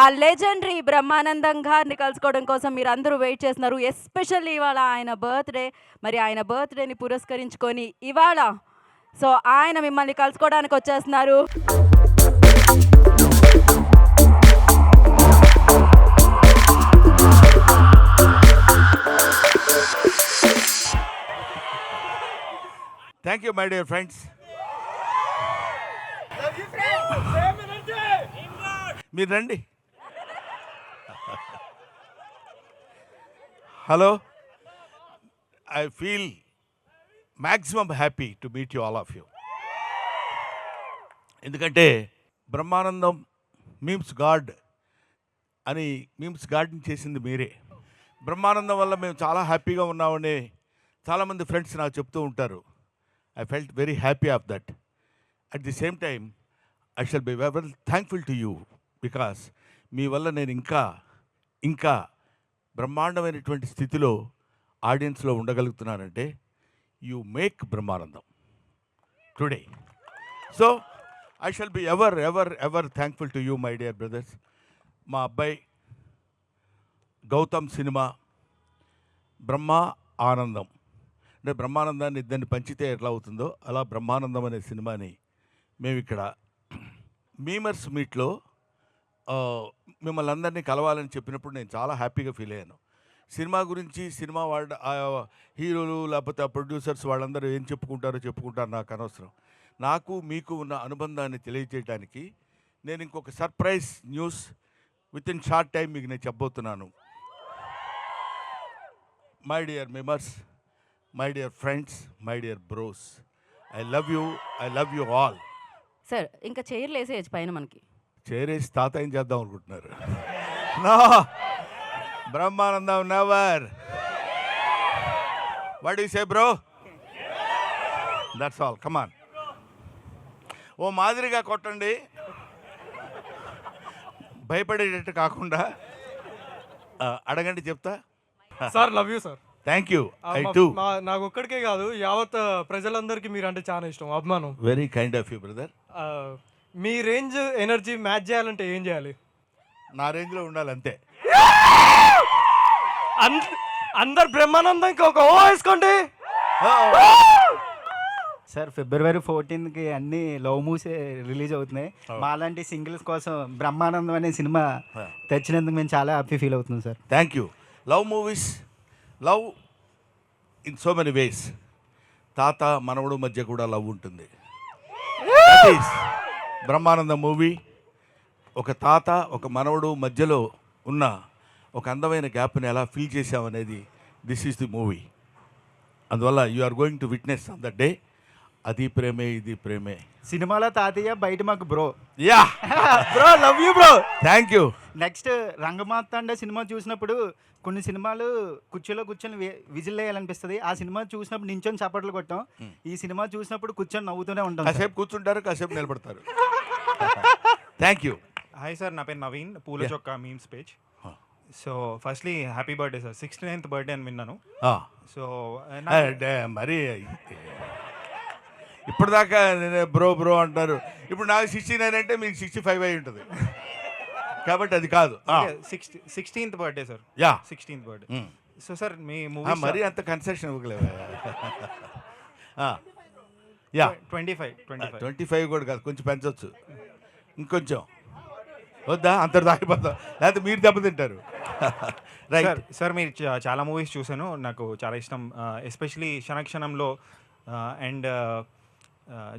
ఆ లెజెండరీ బ్రహ్మానందం గారిని కలుసుకోవడం కోసం మీరందరూ వెయిట్ చేస్తున్నారు. ఎస్పెషల్లీ ఇవాళ ఆయన బర్త్‌డే. మరి ఆయన బర్త్‌డేని పురస్కరించుకొని ఇవాళ సో, ఆయన మిమ్మల్ని కలుసుకోవడానికి వచ్చేస్తున్నారు. Thank you, my dear friends. మీరు రండి. Hello, I feel maximum happy to meet you all of you. ఎందుకంటే బ్రహ్మానందం మీమ్స్ గాడ్ అని మీమ్స్ గాడ్ని చేసింది మీరే. బ్రహ్మానందం వల్ల మేము చాలా హ్యాపీగా ఉన్నామని చాలామంది ఫ్రెండ్స్ నాకు చెప్తూ ఉంటారు. I felt very happy of that. At the same time, I shall be very thankful to you because మీ వల్ల నేను ఇంకా బ్రహ్మాండమైనటువంటి స్థితిలో ఆడియన్స్లో ఉండగలుగుతున్నానంటే you make Brahmanandam today. So I shall be ever thankful to you my dear brothers. మా అబ్బాయి Gautam cinema బ్రహ్మ ఆనందం అంటే బ్రహ్మానందాన్ని ఇద్దరిని పంచితే ఎట్లా అవుతుందో అలా బ్రహ్మానందం అనే సినిమాని మేము ఇక్కడ మీమర్స్ మీట్లో మిమ్మల్ని అందరినీ కలవాలని చెప్పినప్పుడు నేను చాలా హ్యాపీగా ఫీల్ అయ్యాను. సినిమా గురించి సినిమా వాళ్ళ హీరోలు లేకపోతే ఆ ప్రొడ్యూసర్స్ వాళ్ళందరూ ఏం చెప్పుకుంటారు నాకు అనవసరం. నాకు మీకు ఉన్న అనుబంధాన్ని తెలియజేయడానికి నేను ఇంకొక surprise news within short time మీకు నేను చెప్పబోతున్నాను. My dear members, my dear friends, my dear bros, I love you all. Sir ఇంకా చైర్లు వేసేయచ్చు పైన మనకి. చేరేసి తాతయ్యం చేద్దాం అనుకుంటున్నారు. No, Brahmanandam never. What you say bro? That's all, come on. ఓ మాదిరిగా కొట్టండి, భయపడేటట్టు కాకుండా. అడగండి చెప్తా. Sir love you sir. Thank you. I too. నాకు ఒక్కడికే కాదు యావత్ ప్రజలందరికీ మీరు అంటే చాలా ఇష్టం, అభిమానం. Very kind of you brother. Me range energy match చేయాలంటే ఏం చేయాలి? నా రేంజ్లో ఉండాలి అంతే. అందరు బ్రహ్మానందంకి ఒక ఓ వేసుకోండి. సార్ February 14th అన్ని లవ్ మూవీస్ రిలీజ్ అవుతున్నాయి. మాలాంటి సింగిల్స్ కోసం బ్రహ్మానందం అనే సినిమా తెచ్చినందుకు మేము చాలా హ్యాపీ ఫీల్ అవుతున్నాం sir. Thank you. Love movies, love in so many ways. తాత మనవడు మధ్య కూడా లవ్ ఉంటుంది. That is Brahmanandam movie. ఒక తాత ఒక మనవడు మధ్యలో ఉన్న ఒక అందమైన గ్యాప్ని ఎలా ఫీల్ చేసామనేది దిస్ ఈస్ ది మూవీ. అందువల్ల you are going to witness on that day. అది ప్రేమే ఇది ప్రేమే. సినిమాలో తాతయ్య, బయట మాకు bro. Yeah bro, love you bro. Thank you. Next Rangamarthanda cinema చూసినప్పుడు కొన్ని సినిమాలు కుర్చీలో కూర్చొని విజిల్ వేయాలనిపిస్తుంది. ఆ సినిమా చూసినప్పుడు నించొని చప్పట్లు కొట్టాం. ఈ సినిమా చూసినప్పుడు కూర్చొని నవ్వుతూనే ఉంటాం. కాసేపు కూర్చుంటారు, కాసేపు నిలబడతారు. Thank you. హాయ్ సార్, నా పేరు నవీన్, పూల చొక్కా memes page. So firstly happy birthday sir. 69th birthday అని విన్నాను. సో మరి ఇప్పటిదాకా నేను బ్రో అంటారు. ఇప్పుడు నాకు 69 అంటే మీకు 65 అయి ఉంటుంది కాబట్టి అది కాదు. 16th birthday sir. Yeah, 16th birthday. So sir మీ మూవీ మరీ అంత కన్సెషన్ ఇవ్వలేవు. యా, 25 కూడా కాదు, కొంచెం పెంచవచ్చు. ఇంకొంచెం వద్దా? అంత దాగిపోతాం, లేకపోతే మీరు దెబ్బతింటారు. రైట్ సార్ మీరు చాలా మూవీస్ చూశాను, నాకు చాలా ఇష్టం. ఎస్పెషలీ క్షణక్షణంలో అండ్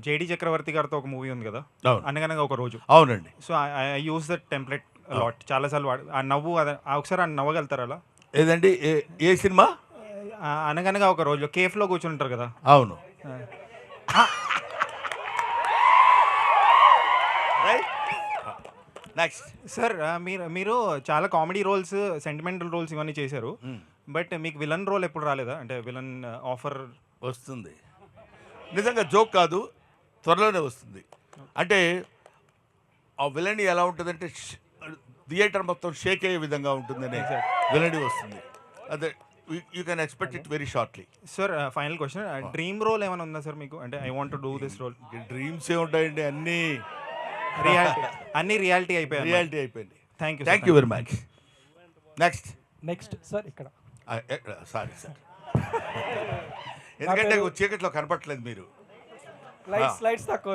జేడి చక్రవర్తి గారితో ఒక మూవీ ఉంది కదా, అనగనగా ఒక రోజు. అవునండి. So I use that template lot, చాలాసార్లు ఆ నవ్వు ఒకసారి ఆ నవ్వగలుగుతారు అలా? ఏదండి, ఏ సినిమా? అనగనగా ఒక రోజు కేఫ్లో కూర్చుని ఉంటారు కదా. అవును. నెక్స్ట్ సార్ మీరు చాలా కామెడీ రోల్స్, సెంటిమెంటల్ రోల్స్ ఇవన్నీ చేశారు. బట్ మీకు విలన్ రోల్ ఎప్పుడు రాలేదా? అంటే విలన్ ఆఫర్ వస్తుంది. నిజంగా జోక్ కాదు, త్వరలోనే వస్తుంది. అంటే ఆ విలనీ ఎలా ఉంటుందంటే థియేటర్ మొత్తం షేక్ అయ్యే విధంగా ఉంటుందనే విలనీ వస్తుంది. అదే you can expect it very shortly. Sir final question, dream role ఏమైనా ఉందా సార్ మీకు? అంటే I want to do this role. Dreams ఏ ఉంటాయండి, అన్నీ రియాలిటీ అయిపోయాయి. రియాలిటీ అయిపోయింది. Thank you thank you very much. Next sir ఇక్కడ సారీ సార్, ఎందుకంటే చీకట్లో కనపట్లేదు మీరు. లైట్స్ తక్కువ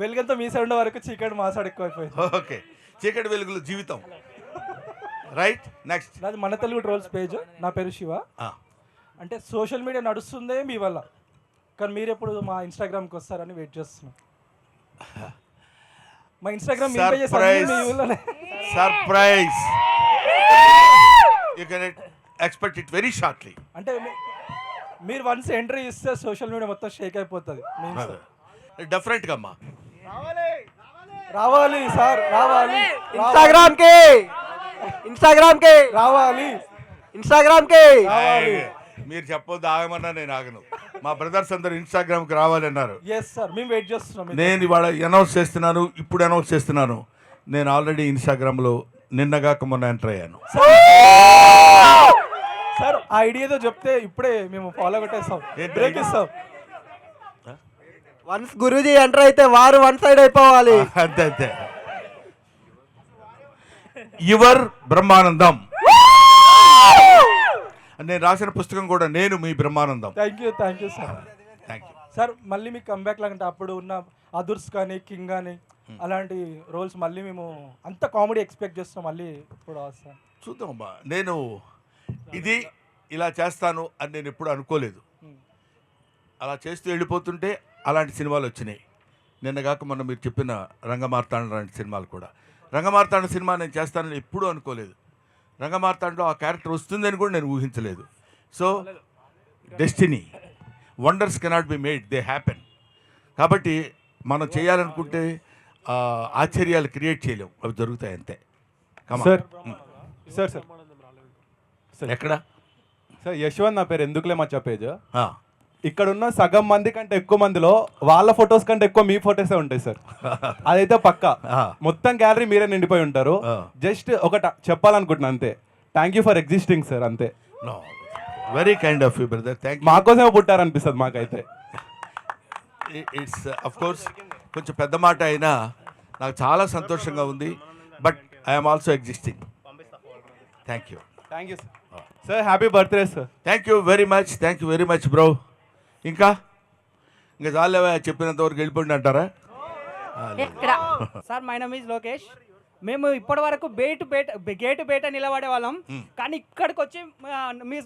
వెలుగంతా మీ సైడ్ ఉండే వరకు చీకటి మా సైడ్ ఎక్కువైపోయింది. ఓకే, చీకటి వెలుగులు జీవితం. Right, next. నాది మన తెలుగు ట్రోల్స్ పేజ్. నా పేరు శివ. అంటే సోషల్ మీడియా నడుస్తుందే మీ వల్ల, కానీ మీరు ఎప్పుడు మా ఇన్స్టాగ్రామ్కి వస్తారని వెయిట్ చేస్తున్నాం. మా Instagram surprise, you can expect it very shortly. అంటే మీరు వన్స్ ఎంట్రీ ఇస్తే సోషల్ మీడియా మొత్తం షేక్ అయిపోతుంది. డెఫినెట్గా అమ్మా, రావాలి సార్, రావాలి ఇన్స్టాగ్రామ్ కి రావాలి. మీరు చెప్పొద్దు, ఆగమన్నా నేను ఆగను. మా బ్రదర్స్ అందరు ఇన్స్టాగ్రామ్కి రావాలన్నారు. ఎస్ సార్, మేము వెయిట్ చేస్తున్నాం. నేను ఇవాళ అనౌన్స్ చేస్తున్నాను, ఇప్పుడు అనౌన్స్ చేస్తున్నాను. నేను ఆల్రెడీ ఇన్స్టాగ్రామ్లో నిన్నగాక మొన్న ఎంటర్ అయ్యాను. సార్ ఆ ఐడియాతో చెప్తే ఇప్పుడే మేము ఫాలో కొట్టేస్తాం, బ్రేక్ ఇస్తాం. వన్స్ గురూజీ ఎంటర్ అయితే వారు వన్ సైడ్ అయిపోవాలి. అంతే అంతే. యువర్ బ్రహ్మానందం నేను రాసిన పుస్తకం కూడా నేను మీ Brahmanandam. Thank you sir. Thank you sir మళ్ళీ మీకు కంబ్యాక్ లాగంటే అప్పుడు ఉన్న అదుర్స్ కానీ కింగ్ కానీ అలాంటి రోల్స్ మళ్ళీ మేము అంత కామెడీ ఎక్స్పెక్ట్ చేస్తాం. మళ్ళీ ఇప్పుడు వస్తాం, చూద్దామమ్మా. నేను ఇది ఇలా చేస్తాను అని నేను ఎప్పుడు అనుకోలేదు. అలా చేస్తూ వెళ్ళిపోతుంటే అలాంటి సినిమాలు వచ్చినాయి. నిన్నగాక మొన్న మీరు చెప్పిన రంగమార్తాండ లాంటి సినిమాలు కూడా. రంగమార్తాండ సినిమా నేను చేస్తానని ఎప్పుడూ అనుకోలేదు. రంగమార్తాండలో ఆ క్యారెక్టర్ వస్తుందని కూడా నేను ఊహించలేదు. So destiny, wonders cannot be made, they happen. కాబట్టి మనం చేయాలనుకుంటే ఆశ్చర్యాలు క్రియేట్ చేయలేం, అవి జరుగుతాయి అంతే. సార్ సార్ సార్ సార్ ఎక్కడ సార్ యశ్వంత్ నా పేరు, ఎందుకులే మచ్చా పేజ్. ఆ, ఇక్కడ ఉన్న సగం మంది కంటే ఎక్కువ మందిలో వాళ్ళ ఫొటోస్ కంటే ఎక్కువ మీ ఫొటోసే ఉంటాయి సార్. అదైతే పక్కా. మొత్తం గ్యాలరీ మీరే నిండిపోయి ఉంటారు. జస్ట్ ఒకట చెప్పాలనుకుంటున్నా అంతే. Thank you for existing sir, అంతే. Very kind of you brother, thank you. మాకోసమే పుట్టారనిపిస్తుంది మాకైతే. ఇట్స్ అఫ్ కోర్స్ కొంచెం పెద్ద మాట అయినా నాకు చాలా సంతోషంగా ఉంది. But I'm also existing. Thank you. Thank you sir. Sir happy birthday sir. Thank you very much bro. ఇంకా చాలేవా, చెప్పినంత వరకు వెళ్ళిపోండి అంటారా? ఎక్కడ sir my name is Lokesh. మేము ఇప్పటి వరకు గేటు బయట నిలబడే వాళ్ళం, కానీ ఇక్కడికి వచ్చి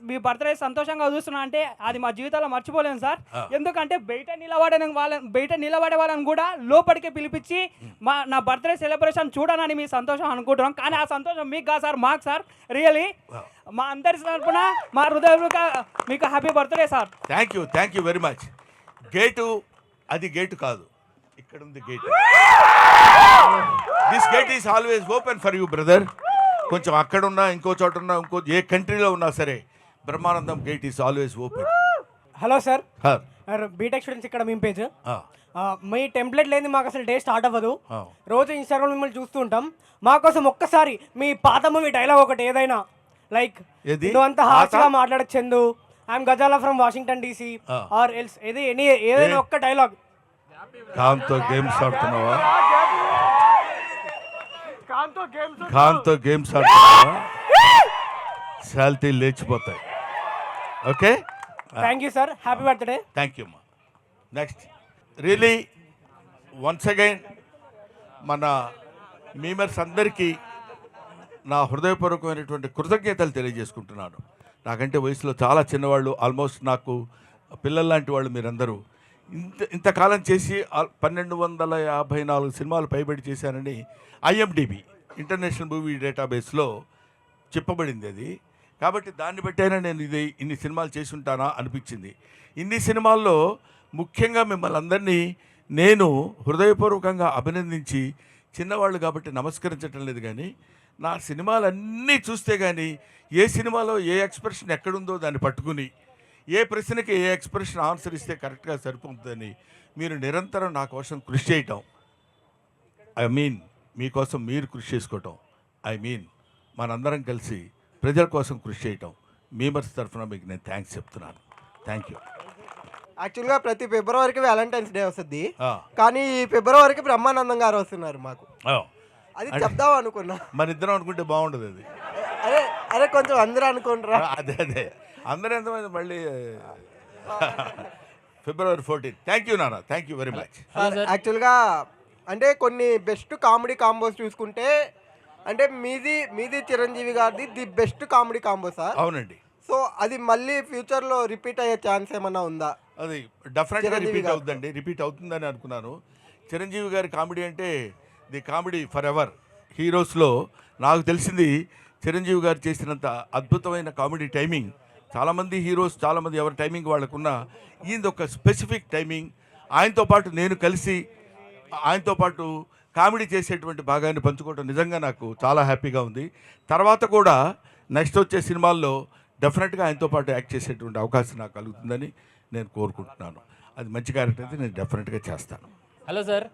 మీ బర్త్డే సంతోషంగా చూస్తున్నా అంటే అది మా జీవితాల్లో మర్చిపోలేము సార్. ఎందుకంటే బయట నిలబడే వాళ్ళని కూడా లోపలికి పిలిపించి నా బర్త్డే సెలబ్రేషన్ చూడనని మీ సంతోషం అనుకుంటున్నాం. కానీ ఆ సంతోషం మీకు కాదు సార్, మాకు సార్. రియలీ మా అందరి తరపున మా హృదయపూర్వక మీకు happy birthday sir. Thank you very much. అది గేటు కాదు, ఇక్కడ ఉంది gate. This gate is always open for you brother. కొంచెం అక్కడ ఉన్నా, ఇంకో చోట ఉన్నా, ఏ కంట్రీలో ఉన్నా సరే Brahmanandam gate is always open. Hello sir, BTech students ఇక్కడ మీ పేజ్. మీ టెంప్లెట్ లేని మాకు అసలు డే స్టార్ట్ అవ్వదు. రోజు ఇన్స్టాగ్రామ్ మిమ్మల్ని చూస్తూ ఉంటాం. మాకోసం ఒక్కసారి మీ పాత మూవీ డైలాగ్ ఒకటి ఏదైనా, లైక్ నువ్వు అంత హార్ష్గా మాట్లాడచ్చు, I'm Gazala from Washington DC or else, ఏదైనా ఒక్క డైలాగ్. ఖాన్తో గేమ్స్ ఆడుతున్నావా? ఖాన్తో గేమ్స్ ఆడుతున్నావా? శాలిటీ లేచిపోతాయి. Okay, thank you sir, happy birthday. Thank you అమ్మా. నెక్స్ట్, రియలీ వన్స్ అగైన్ మన మీమర్స్ అందరికీ నా హృదయపూర్వకమైనటువంటి కృతజ్ఞతలు తెలియజేసుకుంటున్నాను. నాకంటే వయసులో చాలా చిన్నవాళ్ళు, ఆల్మోస్ట్ నాకు పిల్లల్లాంటి వాళ్ళు మీరందరూ. ఇంతకాలం చేసి 1254 సినిమాలు పైబడి చేశానని IMDb ఇంటర్నేషనల్ మూవీ డేటాబేస్లో చెప్పబడింది అది. కాబట్టి దాన్ని బట్టైనా నేను ఇన్ని సినిమాలు చేసి ఉంటానా అనిపించింది. ఇన్ని సినిమాల్లో ముఖ్యంగా మిమ్మల్ని అందరినీ నేను హృదయపూర్వకంగా అభినందించి, చిన్నవాళ్ళు కాబట్టి నమస్కరించటం లేదు, కానీ నా సినిమాలన్నీ చూస్తే కానీ ఏ సినిమాలో ఏ ఎక్స్ప్రెషన్ ఎక్కడుందో దాన్ని పట్టుకుని ఏ ప్రశ్నకి ఏ ఎక్స్ప్రెషన్ ఆన్సర్ ఇస్తే కరెక్ట్గా సరిపోతుందని మీరు నిరంతరం నా కోసం కృషి చేయటం, మీకోసం మీరు కృషి చేసుకోవటం, మనందరం కలిసి ప్రజల కోసం కృషి చేయటం, మీమర్స్ తరఫున మీకు నేను థ్యాంక్స్ చెప్తున్నాను. Thank you. యాక్చువల్గా ప్రతి ఫిబ్రవరికి వ్యాలంటైన్స్ డే వస్తుంది, కానీ ఈ ఫిబ్రవరికి బ్రహ్మానందం గారు వస్తున్నారు మాకు. అది చెప్దాం అనుకున్నా. మన ఇద్దరం అనుకుంటే బాగుండదు అది. అరే అరే కొంచెం అందరూ అనుకుంటారా? అదే అందరూ ఎంతమంది మళ్ళీ February 14. థ్యాంక్ యూ నాన్న, థ్యాంక్ యూ వెరీ మచ్. యాక్చువల్గా అంటే కొన్ని బెస్ట్ కామెడీ కాంబోస్ చూసుకుంటే అంటే మీది చిరంజీవి గారిది the best comedy combo sir. అవునండి. సో అది మళ్ళీ ఫ్యూచర్లో రిపీట్ అయ్యే ఛాన్స్ ఏమన్నా ఉందా? అది డెఫినెట్గా చిరంజీవి రిపీట్ గారు. అవుతుందండి, రిపీట్ అవుతుందని అనుకున్నాను. చిరంజీవి గారి కామెడీ అంటే ది కామెడీ ఫర్ ఎవర్. హీరోస్లో నాకు తెలిసింది చిరంజీవి గారు చేసినంత అద్భుతమైన కామెడీ టైమింగ్ చాలామంది హీరోస్, చాలామంది ఎవరి టైమింగ్ వాళ్ళకున్న, ఈయనది ఒక స్పెసిఫిక్ టైమింగ్. ఆయనతో పాటు నేను కలిసి ఆయనతో పాటు కామెడీ చేసేటువంటి భాగాన్ని పంచుకోవడం నిజంగా నాకు చాలా హ్యాపీగా ఉంది. తర్వాత కూడా నెక్స్ట్ వచ్చే సినిమాల్లో డెఫినెట్గా ఆయనతో పాటు యాక్ట్ చేసేటువంటి అవకాశం నాకు కలుగుతుందని నేను కోరుకుంటున్నాను. అది మంచి క్యారెక్టర్ అయితే నేను డెఫినెట్గా చేస్తాను. హలో సార్,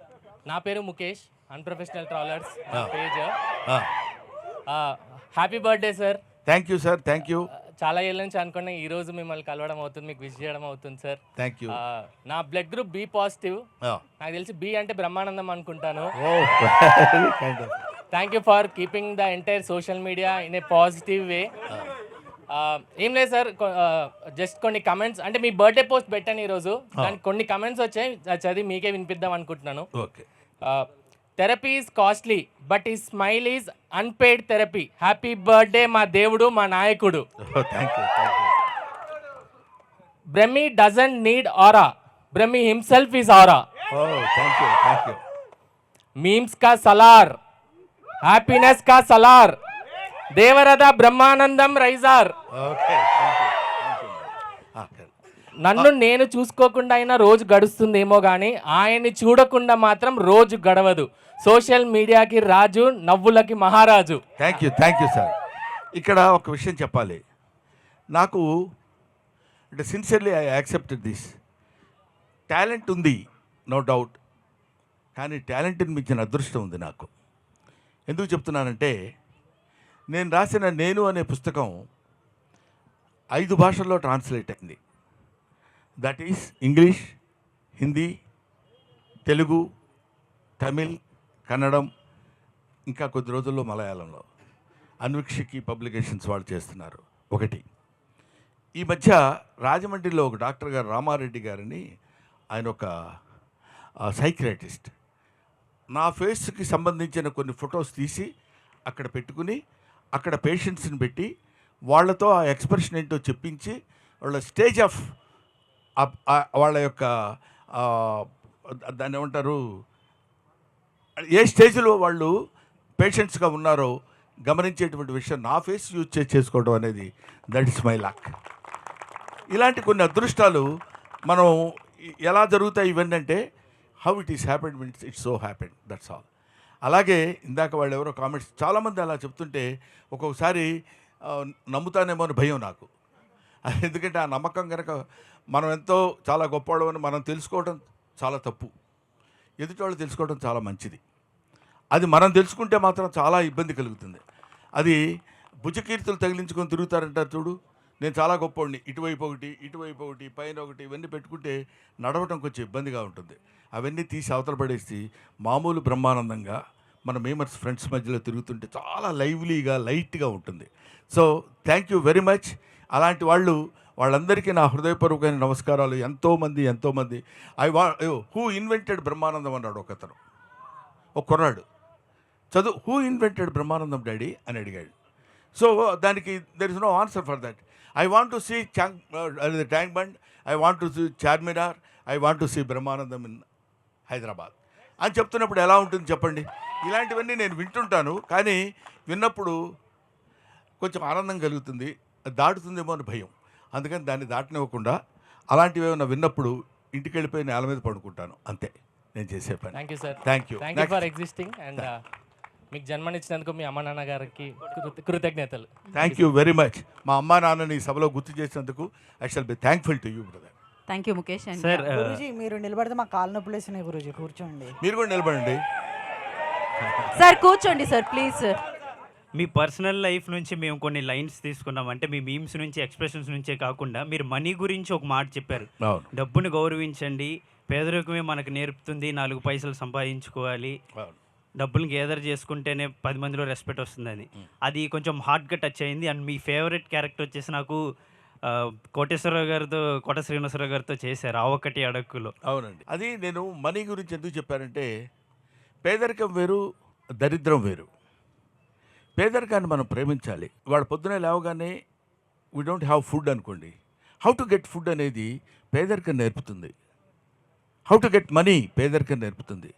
నా పేరు Mukesh, unprofessional travellers page. Happy birthday sir. Thank you sir, thank you. చాలా ఏళ్ళ నుంచి అనుకున్నా ఈ రోజు మిమ్మల్ని కలవడం అవుతుంది, మీకు విష్ చేయడం అవుతుంది సార్. Thank you. నా బ్లడ్ గ్రూప్ బి పాజిటివ్. నాకు తెలిసి బి అంటే బ్రహ్మానందం అనుకుంటాను. Thank you for keeping the entire social media in a positive way. ఏం లేదు సార్, జస్ట్ కొన్ని కమెంట్స్, అంటే మీ బర్త్డే పోస్ట్ పెట్టాను ఈరోజు, దానికి కొన్ని కమెంట్స్ వచ్చాయి, చదివి మీకే వినిపిద్దాం అనుకుంటున్నాను. Okay. Therapy is costly but ఈ smile is unpaid therapy. Happy birthday మా దేవుడు, మా నాయకుడు. Thank you, thank you. Brahmi doesn't need aura, Brahmi himself is aura. Thank you, thank you. Memes కా సలార్, హ్యాపీనెస్ కా సలార్, దేవరథ బ్రహ్మానందం రైజార్. Okay, thank you, thank you. నన్ను నేను చూసుకోకుండా అయినా రోజు గడుస్తుందేమో కానీ ఆయన్ని చూడకుండా మాత్రం రోజు గడవదు. సోషల్ మీడియాకి రాజు, నవ్వులకి మహారాజు. Thank you, thank you sir. ఇక్కడ ఒక విషయం చెప్పాలి. నాకు అంటే sincerely I accepted this. Talent ఉంది, నో డౌట్, కానీ టాలెంట్ని మించిన అదృష్టం ఉంది నాకు. ఎందుకు చెప్తున్నానంటే, నేను రాసిన నేను అనే పుస్తకం 5 భాషల్లో ట్రాన్స్లేట్ అయింది. That is English, Hindi, Telugu, Tamil, కన్నడం, ఇంకా కొద్ది రోజుల్లో మలయాళంలో. అన్విక్షికి పబ్లికేషన్స్ వాళ్ళు చేస్తున్నారు. ఒకటి, ఈ మధ్య రాజమండ్రిలో ఒక డాక్టర్ గారు రామారెడ్డి గారని, ఆయన ఒక సైకియాట్రిస్ట్, నా ఫేస్కి సంబంధించిన కొన్ని ఫొటోస్ తీసి అక్కడ పెట్టుకుని అక్కడ పేషెంట్స్ని పెట్టి వాళ్ళతో ఆ ఎక్స్ప్రెషన్ ఏంటో చెప్పించి వాళ్ళ స్టేజ్ ఆఫ్ వాళ్ళ యొక్క దాన్ని ఏమంటారు, ఏ స్టేజ్లో వాళ్ళు పేషెంట్స్గా ఉన్నారో గమనించేటువంటి విషయం నా ఫేస్ యూజ్ చేసుకోవడం అనేది దట్ ఇస్ మై లక్. ఇలాంటి కొన్ని అదృష్టాలు మనం ఎలా జరుగుతాయి ఇవన్నీ అంటే, how it is happened means it's so happened, that's all. అలాగే ఇందాక వాళ్ళు ఎవరో కామెంట్స్ చాలామంది అలా చెప్తుంటే ఒక్కొక్కసారి నమ్ముతానేమో అని భయం నాకు. ఎందుకంటే ఆ నమ్మకం కనుక మనం ఎంతో చాలా గొప్పవాళ్ళం అని మనం తెలుసుకోవడం చాలా తప్పు, ఎదుటివాళ్ళు తెలుసుకోవడం చాలా మంచిది. అది మనం తెలుసుకుంటే మాత్రం చాలా ఇబ్బంది కలుగుతుంది. అది భుజకీర్తులు తగిలించుకొని తిరుగుతారంటారు చూడు, నేను చాలా గొప్పవాడిని, ఇటువైపు ఒకటి పైన ఒకటి, ఇవన్నీ పెట్టుకుంటే నడవటం కొంచెం ఇబ్బందిగా ఉంటుంది. అవన్నీ తీసి అవతల పడేసి మామూలు బ్రహ్మానందంగా మన మేమర్స్ ఫ్రెండ్స్ మధ్యలో తిరుగుతుంటే చాలా లైవ్లీగా, లైట్గా ఉంటుంది. So thank you very much. అలాంటి వాళ్ళందరికీ నా హృదయపూర్వకమైన నమస్కారాలు. ఎంతోమంది హూ ఇన్వెంటెడ్ బ్రహ్మానందం అన్నాడు ఒకతను, ఒక కుర్రాడు చదువు, హూ ఇన్వెంటెడ్ బ్రహ్మానందం డాడీ అని అడిగాడు. సో దానికి there is no answer for that. I want to see Tank Bund, I want to see Charminar, I want to see Brahmanandam in Hyderabad అని చెప్తున్నప్పుడు ఎలా ఉంటుంది చెప్పండి. ఇలాంటివన్నీ నేను వింటుంటాను, కానీ విన్నప్పుడు కొంచెం ఆనందం కలుగుతుంది, దాటుతుందేమో అని భయం. అందుకని దాన్ని దాటనివ్వకుండా అలాంటివి ఏమైనా విన్నప్పుడు ఇంటికి వెళ్ళిపోయి నేల మీద పడుకుంటాను, అంతే నేను చేసే పని. Thank you sir. Thank you for existing and మీకు జన్మనిచ్చినందుకు మీ అమ్మ నాన్న గారికి కృతజ్ఞతలు. Thank you very much. మా అమ్మా నాన్నని ఈ సభలో గుర్తు చేసినందుకు I shall be thankful to you brother. Thank you Mukesh. And sir Guruji మీరు నిలబడితే మా కాళ్ళు నొప్పులు వేసినాయి గురూజీ, కూర్చోండి. మీరు కూడా నిలబడండి సార్, కూర్చోండి sir please sir. Me personal life నుంచి మేము కొన్ని లైన్స్ తీసుకున్నాం. అంటే మీ మీమ్స్ నుంచి, ఎక్స్ప్రెషన్స్ నుంచే కాకుండా మీరు మనీ గురించి ఒక మాట చెప్పారు. అవును, డబ్బుని గౌరవించండి, పేదరికమే మనకు నేర్పుతుంది, 4 పైసలు సంపాదించుకోవాలి. అవును. డబ్బులు గ్యాదర్ చేసుకుంటేనే 10 మందిలో రెస్పెక్ట్ వస్తుందని. అది కొంచెం హార్ట్గా టచ్ అయింది. అండ్ మీ ఫేవరెట్ క్యారెక్టర్ వచ్చేసి నాకు కోటేశ్వరరావు గారితో, కోట శ్రీనివాసరావు గారితో చేశారు ఆ ఒక్కటి అడక్కులో. అవునండి. అది నేను మనీ గురించి ఎందుకు చెప్పానంటే, పేదరికం వేరు, దరిద్రం వేరు. పేదరికాన్ని మనం ప్రేమించాలి. వాడు పొద్దునే లేవగానే వీ డోంట్ హ్యావ్ ఫుడ్ అనుకోండి, హౌ టు గెట్ ఫుడ్ అనేది పేదరికం నేర్పుతుంది. హౌ టు గెట్ మనీ పేదరికం నేర్పుతుంది.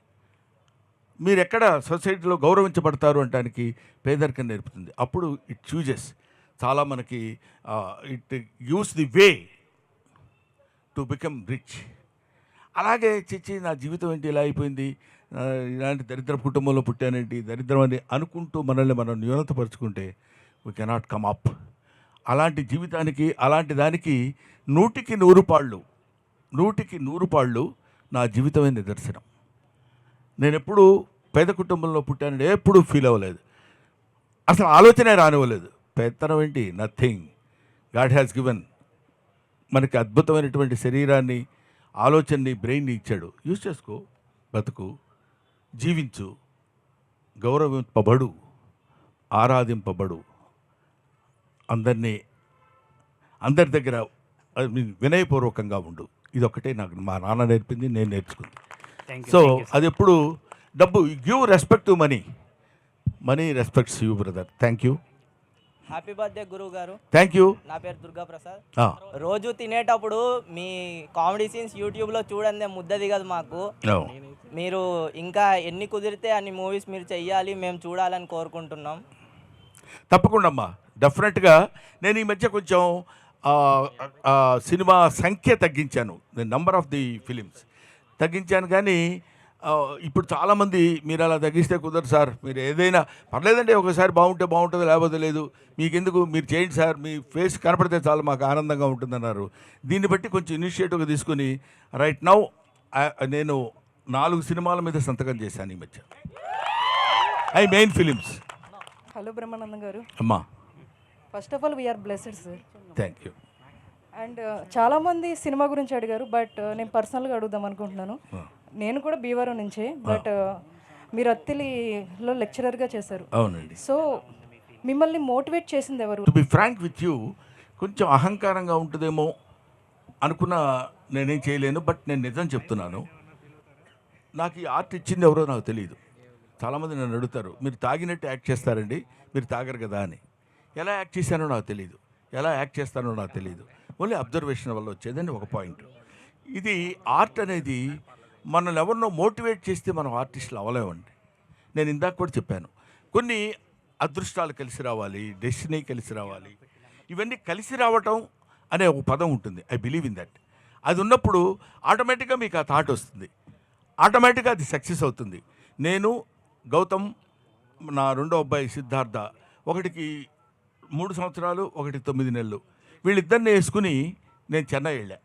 మీరు ఎక్కడ సొసైటీలో గౌరవించబడతారు అనడానికి పేదరికం నేర్పుతుంది. అప్పుడు ఇట్ చూజెస్ చాలా మనకి it gives the way to become rich. అలాగే చిచ్చి నా జీవితం ఏంటి ఇలా అయిపోయింది, ఇలాంటి దరిద్ర కుటుంబంలో పుట్టానేంటి, దరిద్రం అని అనుకుంటూ మనల్ని మనం న్యూనతపరుచుకుంటే వీ కెనాట్ కమ్ అప్. అలాంటి జీవితానికి, అలాంటి దానికి 100కి 100 పాళ్ళు నా జీవితమే నిదర్శనం. నేను ఎప్పుడు పేద కుటుంబంలో పుట్టానని ఎప్పుడూ ఫీల్ అవ్వలేదు. అసలు ఆలోచనే రానివ్వలేదు. పెత్తనం ఏంటి, నథింగ్. గాడ్ హ్యాస్ గివెన్ మనకి అద్భుతమైనటువంటి శరీరాన్ని, ఆలోచనని, బ్రెయిన్ని ఇచ్చాడు. యూజ్ చేసుకో, బతుకు, జీవించు, గౌరవింపబడు, ఆరాధింపబడు, అందరి దగ్గర వినయపూర్వకంగా ఉండు. ఇదొక్కటే నాకు మా నాన్న నేర్పింది, నేను నేర్చుకుంది. సో అది ఎప్పుడు డబ్బు, give respect to money, money respects you brother. Thank you. Happy birthday గురువు గారు. Thank you. నా పేరు దుర్గా ప్రసాద్. రోజు తినేటప్పుడు మీ కామెడీ సీన్స్ యూట్యూబ్లో చూడండి, ముద్ద దిగదు మాకు. మీరు ఇంకా ఎన్ని కుదిరితే అన్ని మూవీస్ మీరు చెయ్యాలి, మేము చూడాలని కోరుకుంటున్నాం. తప్పకుండా అమ్మా, డెఫినెట్గా. నేను ఈ మధ్య కొంచెం సినిమా సంఖ్య తగ్గించాను, నంబర్ ఆఫ్ ది ఫిలిమ్స్ తగ్గించాను. కానీ ఇప్పుడు చాలామంది మీరు అలా తగ్గిస్తే కుదరదు సార్, మీరు ఏదైనా పర్లేదండి, ఒకసారి బాగుంటే బాగుంటుంది, లేకపోతే లేదు, మీకెందుకు, మీరు చేయండి సార్, మీ ఫేస్ కనపడితే చాలా మాకు ఆనందంగా ఉంటుందన్నారు. దీన్ని బట్టి కొంచెం ఇనిషియేటివ్గా తీసుకుని రైట్ నౌ నేను 4 సినిమాల మీద సంతకం చేశాను ఈ మధ్య, I main films. Hello Brahmanandam garu. అమ్మా, first of all we are blessed sir. Thank you. And చాలామంది సినిమా గురించి అడిగారు, బట్ నేను పర్సనల్గా అడుగుదాం అనుకుంటున్నాను. నేను కూడా భీవరం నుంచే, బట్ మీరు అత్తిలిలో లెక్చరర్గా చేశారు. అవునండి. సో మిమ్మల్ని మోటివేట్ చేసింది ఎవరు? To be frank with you, కొంచెం అహంకారంగా ఉంటుందేమో అనుకున్న నేనేం చేయలేను, బట్ నేను నిజం చెప్తున్నాను. నాకు ఈ ఆర్ట్ ఇచ్చింది ఎవరో నాకు తెలియదు. చాలామంది నన్ను అడుగుతారు, మీరు తాగినట్టు యాక్ట్ చేస్తారండి, మీరు తాగరు కదా అని. ఎలా యాక్ట్ చేశానో నాకు తెలియదు, ఎలా యాక్ట్ చేస్తానో నాకు తెలియదు. ఓన్లీ అబ్జర్వేషన్ వల్ల వచ్చేదండి ఒక పాయింట్. ఇది ఆర్ట్ అనేది మనల్ని ఎవరినో మోటివేట్ చేస్తే మనం ఆర్టిస్టులు అవ్వలేమండి. నేను ఇందాక కూడా చెప్పాను, కొన్ని అదృష్టాలు కలిసి రావాలి, డెస్టినీ కలిసి రావాలి. ఇవన్నీ కలిసి రావటం అనే ఒక పదం ఉంటుంది. I believe in that. అది ఉన్నప్పుడు ఆటోమేటిక్గా మీకు ఆ థాట్ వస్తుంది, ఆటోమేటిక్గా అది సక్సెస్ అవుతుంది. నేను, గౌతమ్, నా రెండో అబ్బాయి సిద్ధార్థ, ఒకటికి 3 సంవత్సరాలు, ఒకటి 9 నెలలు, వీళ్ళిద్దరిని వేసుకుని నేను చెన్నై వెళ్ళా,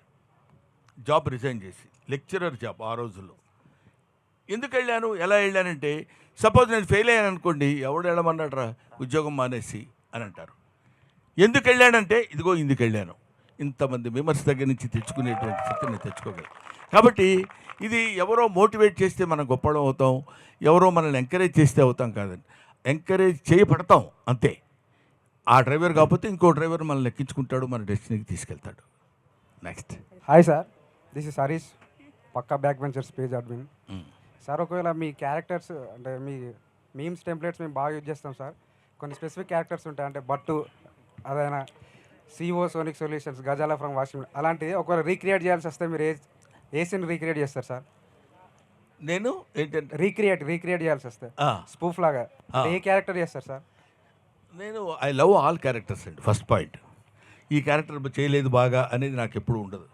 జాబ్ రిజైన్ చేసి, లెక్చరర్ జాబ్ ఆ రోజుల్లో. ఎందుకు వెళ్ళాను, ఎలా వెళ్ళానంటే, సపోజ్ నేను ఫెయిల్ అయ్యాను అనుకోండి, ఎవడు వెళ్ళమన్నాడరా ఉద్యోగం మానేసి అని అంటారు. ఎందుకు వెళ్ళానంటే, ఇదిగో ఇందుకు వెళ్ళాను, ఇంతమంది విమర్శ దగ్గర నుంచి తెచ్చుకునేటువంటి స్థితిని నేను తెచ్చుకోగలను. కాబట్టి ఇది ఎవరో మోటివేట్ చేస్తే మనం గొప్పడం అవుతాం, ఎవరో మనల్ని ఎంకరేజ్ చేస్తే అవుతాం కాదండి. ఎంకరేజ్ చేయబడతాం అంతే. ఆ డ్రైవర్ కాకపోతే ఇంకో డ్రైవర్ మనల్ని ఎక్కించుకుంటాడు, మన డెస్టినీకి తీసుకెళ్తాడు. Next. Hi sir, this is Harish, Pakka back ventures page admin. Sir, ఒకవేళ మీ క్యారెక్టర్స్ అంటే మీ మీమ్స్ టెంప్లెట్స్ మేము బాగా యూజ్ చేస్తాం సార్. కొన్ని స్పెసిఫిక్ క్యారెక్టర్స్ ఉంటాయి, అంటే బట్టు, అదైనా సిఓ సోనిక్ సొల్యూషన్స్, గజాల ఫ్రమ్ వాషింగ్, అలాంటిది ఒకవేళ రీక్రియేట్ చేయాల్సి వస్తే మీరు ఏ సీన్ రీక్రియేట్ చేస్తారు సార్? నేను ఏంటంటే రీక్రియేట్ చేయాల్సి వస్తే స్పూఫ్ లాగా ఏ క్యారెక్టర్ చేస్తారు సార్? నేను ఐ లవ్ ఆల్ క్యారెక్టర్స్ అండి. ఫస్ట్ పాయింట్, ఈ క్యారెక్టర్ చేయలేదు బాగా అనేది నాకు ఎప్పుడు ఉండదు.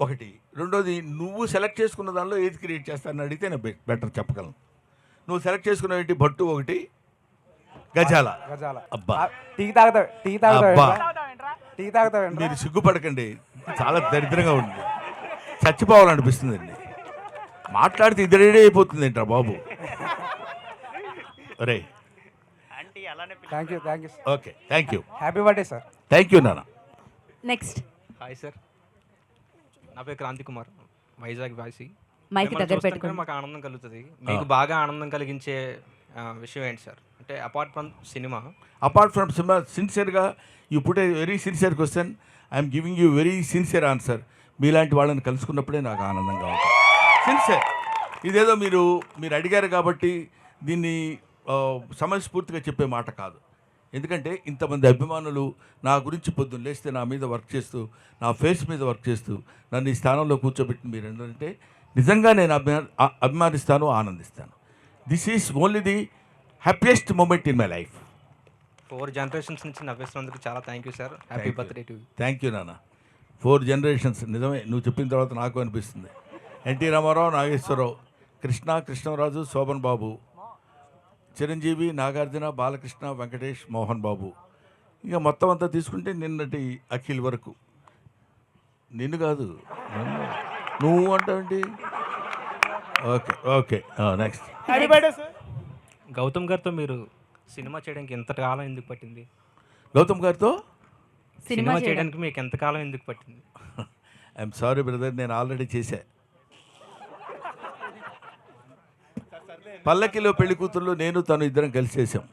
ఒకటి. రెండోది, నువ్వు సెలెక్ట్ చేసుకున్న దానిలో ఏది క్రియేట్ చేస్తానని అడిగితే నేను బెటర్ చెప్పగలను. నువ్వు సెలెక్ట్ చేసుకున్న ఏంటి, భట్టు ఒకటి, గజాల. అబ్బా, టీ తాగుతావు. మీరు సిగ్గుపడకండి, చాలా దరిద్రంగా ఉంది, చచ్చిపోవాలనిపిస్తుందండి. మాట్లాడితే ఇది రెడీ అయిపోతుంది ఏంట్రా బాబు. రే, thank you. Okay, thank you. Happy birthday sir. Thank you నాన్న. నెక్స్ట్. హాయ్ సార్, నా పేరు క్రాంతి కుమార్, వైజాగ్ వాసి. మైక్ మిమ్మల్ని దగ్గర చూస్తుంటే పెట్టుకోండి. మాకు ఆనందం కలుగుతుంది. మీకు బాగా ఆనందం కలిగించే విషయం ఏంటి సార్? అంటే apart from cinema. Apart from cinema, సిన్సియర్గా you put a very sincere question, I'm giving you very sincere answer. మీలాంటి వాళ్ళని కలుసుకున్నప్పుడే నాకు ఆనందంగా ఉంటుంది. సిన్సియర్. ఇదేదో మీరు అడిగారు కాబట్టి దీన్ని సమయస్ఫూర్తిగా చెప్పే మాట కాదు. ఎందుకంటే ఇంతమంది అభిమానులు నా గురించి పొద్దున్న లేస్తే నా మీద వర్క్ చేస్తూ, నా ఫేస్ మీద వర్క్ చేస్తూ నన్ను ఈ స్థానంలో కూర్చోబెట్టిన మీరు ఏంటంటే నిజంగా నేను అభిమానిస్తాను, ఆనందిస్తాను. This is only the happiest moment in my life. 4 generations నుంచి నవ్విస్తున్నందుకు చాలా thank you sir. Happy birthday to you. Thank you నాన్న. 4 జనరేషన్స్ నిజమే, నువ్వు చెప్పిన తర్వాత నాకు అనిపిస్తుంది. ఎన్టీ రామారావు, నాగేశ్వరరావు, కృష్ణరాజు, శోభన్ బాబు, చిరంజీవి, నాగార్జున, బాలకృష్ణ, వెంకటేష్, మోహన్ బాబు, ఇక మొత్తం అంతా తీసుకుంటే నిన్నటి అఖిల్ వరకు. నిన్ను కాదు, నువ్వు అంటావేంటి? Okay okay, next. Happy birthday sir. Gautam గారితో మీరు సినిమా చేయడానికి ఎంతకాలం ఎందుకు పట్టింది? గౌతమ్ గారితో సినిమా చేయడానికి మీకు ఎంతకాలం ఎందుకు పట్టింది? ఐఎమ్ సారీ బ్రదర్, నేను ఆల్రెడీ చేశా. పల్లకిలో పెళ్లి కూతుర్లు నేను తను ఇద్దరం కలిసి చేసాం.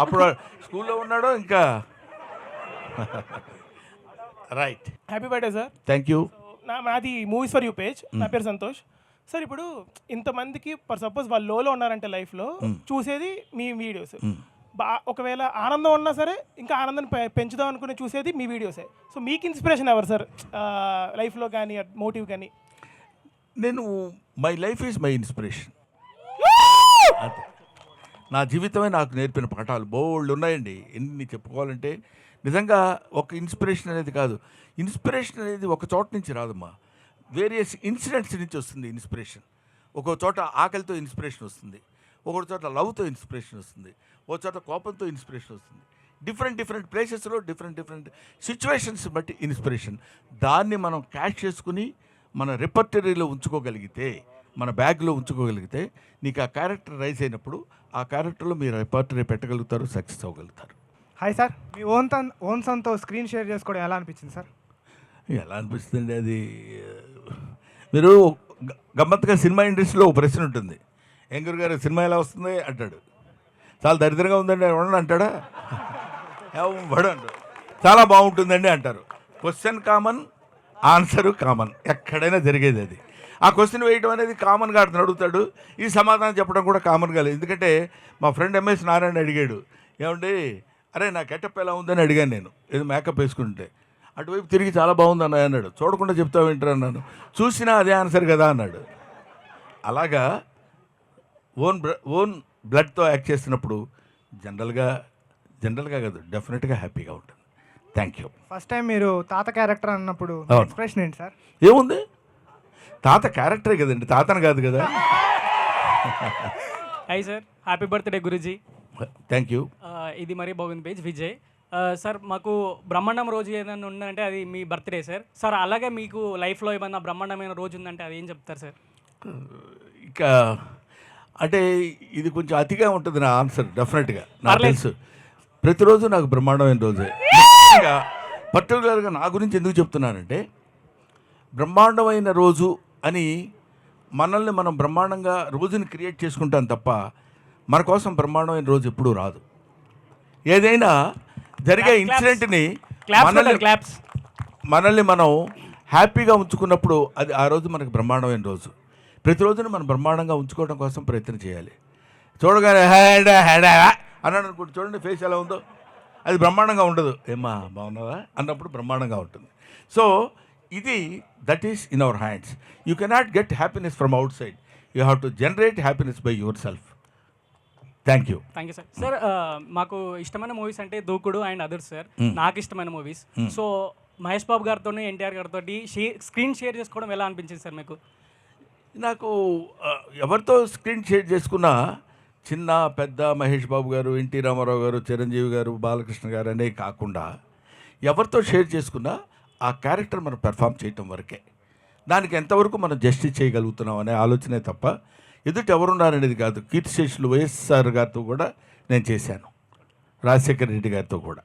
అప్పుడు స్కూల్లో ఉన్నాడో ఇంకా. Right. Happy birthday sir. Thank you. నాది మూవీస్ ఫర్ యూ పేజ్. నా పేరు సంతోష్ సార్. ఇప్పుడు ఇంతమందికి ఫర్ సపోజ్ వాళ్ళు లోలో ఉన్నారంటే లైఫ్లో చూసేది మీ వీడియోస్. ఒకవేళ ఆనందం ఉన్నా సరే ఇంకా ఆనందాన్ని పెంచుదాం అనుకుని చూసేది మీ వీడియోసే. సో మీకు ఇన్స్పిరేషన్ ఎవరు సార్ లైఫ్లో కానీ, మోటివ్ కానీ? నేను my life is my inspiration. అంతే. నా జీవితమే నాకు నేర్పిన పాఠాలు బోల్డ్ ఉన్నాయండి. ఎన్ని చెప్పుకోవాలంటే నిజంగా ఒక ఇన్స్పిరేషన్ అనేది కాదు. ఇన్స్పిరేషన్ అనేది ఒక చోట నుంచి రాదమ్మా, వేరియస్ ఇన్సిడెంట్స్ నుంచి వస్తుంది ఇన్స్పిరేషన్. ఒక్కో చోట ఆకలితో ఇన్స్పిరేషన్ వస్తుంది, ఒక్కొక్క చోట లవ్తో ఇన్స్పిరేషన్ వస్తుంది, ఒక చోట కోపంతో ఇన్స్పిరేషన్ వస్తుంది. డిఫరెంట్ ప్లేసెస్లో డిఫరెంట్ సిచ్యువేషన్స్ బట్టి ఇన్స్పిరేషన్. దాన్ని మనం క్యాచ్ చేసుకుని మన రిపర్టరీలో ఉంచుకోగలిగితే, మన బ్యాగ్లో ఉంచుకోగలిగితే, నీకు ఆ క్యారెక్టర్ రైజ్ అయినప్పుడు ఆ క్యారెక్టర్లో మీరు రిపర్టరీ పెట్టగలుగుతారు, సక్సెస్ అవ్వగలుగుతారు. హాయ్ సార్, మీ ఓన్ సన్తో స్క్రీన్ షేర్ చేసుకోవడం ఎలా అనిపించింది సార్? ఎలా అనిపిస్తుంది అది, మీరు గమ్మత్తుగా సినిమా ఇండస్ట్రీలో ఒక ప్రశ్న ఉంటుంది. ఎంగురు గారు సినిమా ఎలా వస్తుంది అంటాడు. చాలా దరిద్రంగా ఉందండి ఎవడని అంటాడా? ఎవడు అంటాడు. చాలా బాగుంటుందండి అంటారు. క్వశ్చన్ కామన్, ఆన్సరు కామన్, ఎక్కడైనా జరిగేది అది. ఆ క్వశ్చన్ వేయడం అనేది కామన్గా అతను అడుగుతాడు, ఈ సమాధానం చెప్పడం కూడా కామన్గా లేదు. ఎందుకంటే మా ఫ్రెండ్ ఎంఎస్ నారాయణ అడిగాడు, ఏమండి అరే నా గెటప్ ఎలా ఉందని అడిగాను నేను, ఏదో మేకప్ వేసుకుంటే. అటువైపు తిరిగి చాలా బాగుంది అన్నయ్య అన్నాడు. చూడకుండా చెప్తావు ఏంటరా అన్నాను. చూసినా అదే ఆన్సర్ కదా అన్నాడు. అలాగా ఓన్ బ్లడ్తో యాక్ట్ చేస్తున్నప్పుడు జనరల్గా కాదు, డెఫినెట్గా హ్యాపీగా ఉంటుంది. Thank you. ఫస్ట్ టైం మీరు తాత క్యారెక్టర్ అన్నప్పుడు ఎక్స్ప్రెషన్ ఏంటి సార్? ఏముంది, తాత క్యారెక్టరే కదండి, తాతను కాదు కదా. Hi sir, happy birthday Guruji. Thank you. ఇది మరీ బాగుంది పేజ్ విజయ్ సార్. మాకు బ్రహ్మాండం రోజు ఏదైనా ఉందంటే అది మీ బర్త్డే సార్. సార్ అలాగే మీకు లైఫ్లో ఏమన్నా బ్రహ్మాండమైన రోజు ఉందంటే అది ఏం చెప్తారు సార్? ఇంకా అంటే ఇది కొంచెం అతిగా ఉంటుంది నా ఆన్సర్. డెఫినెట్గా నాకు తెలుసు, ప్రతిరోజు నాకు బ్రహ్మాండమైన రోజే. పర్టికులర్గా నా గురించి ఎందుకు చెప్తున్నానంటే, బ్రహ్మాండమైన రోజు అని మనల్ని మనం బ్రహ్మాండంగా రోజుని క్రియేట్ చేసుకుంటాం తప్ప మన కోసం బ్రహ్మాండమైన రోజు ఎప్పుడూ రాదు. ఏదైనా జరిగే ఇన్సిడెంట్ని మనల్ని మనం హ్యాపీగా ఉంచుకున్నప్పుడు అది ఆ రోజు మనకు బ్రహ్మాండమైన రోజు. ప్రతిరోజును మనం బ్రహ్మాండంగా ఉంచుకోవడం కోసం ప్రయత్నం చేయాలి. చూడగానే అన్నాడు అనుకోండి, చూడండి ఫేస్ ఎలా ఉందో, అది బ్రహ్మాండంగా ఉండదు. ఏమ్మా బాగున్నావా అన్నప్పుడు బ్రహ్మాండంగా ఉంటుంది. సో ఇది that is in our hands. You cannot get happiness from out side, you have to generate happiness by your self. Thank you. Thank you sir. Sir మాకు ఇష్టమైన మూవీస్ అంటే దూకుడు అండ్ అదర్స్ సార్. నాకు ఇష్టమైన movies. So Mahesh Babu గారితో, ఎన్టీఆర్ గారితో screen share చేసుకోవడం ఎలా అనిపించింది సార్ మీకు? నాకు ఎవరితో స్క్రీన్ షేర్ చేసుకున్నా, చిన్న పెద్ద మహేష్ బాబు గారు, ఎన్టీ రామారావు గారు, చిరంజీవి గారు, బాలకృష్ణ గారు అనే కాకుండా ఎవరితో షేర్ చేసుకున్నా ఆ క్యారెక్టర్ మనం పెర్ఫామ్ చేయటం వరకే. దానికి ఎంతవరకు మనం జస్టిస్ చేయగలుగుతున్నాం అనే ఆలోచనే తప్ప ఎదుటి ఎవరున్నారనేది కాదు. కీర్తిశేషులు వైఎస్ఆర్ గారితో కూడా నేను చేశాను, రాజశేఖర రెడ్డి గారితో కూడా.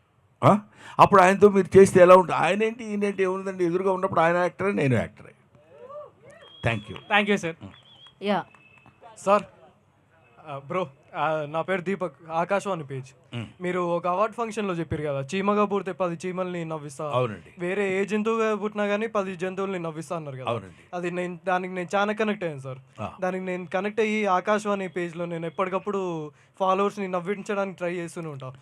అప్పుడు ఆయనతో మీరు చేస్తే ఎలా ఉంటుంది, ఆయన ఏంటి ఈయనేంటి ఏముందండి, ఎదురుగా ఉన్నప్పుడు ఆయన యాక్టరే నేను యాక్టరే. Thank you. Thank you sir. Yeah sir bro నా పేరు దీపక్, ఆకాశవాణి పేజ్. మీరు ఒక అవార్డ్ ఫంక్షన్లో చెప్పారు కదా, చీమగా పుడితే 10 చీమల్ని నవ్విస్తా, అవునండి. వేరే ఏ జంతువుగా పుట్టినా కానీ 10 జంతువుల్ని నవ్విస్తా అన్నారు కదా. అవునండి. అది దానికి నేను చాలా కనెక్ట్ అయ్యాను సార్. దానికి నేను కనెక్ట్ అయ్యి ఆకాశవాణి పేజ్లో నేను ఎప్పటికప్పుడు ఫాలోవర్స్ని నవ్వించడానికి ట్రై చేస్తూనే ఉంటాను.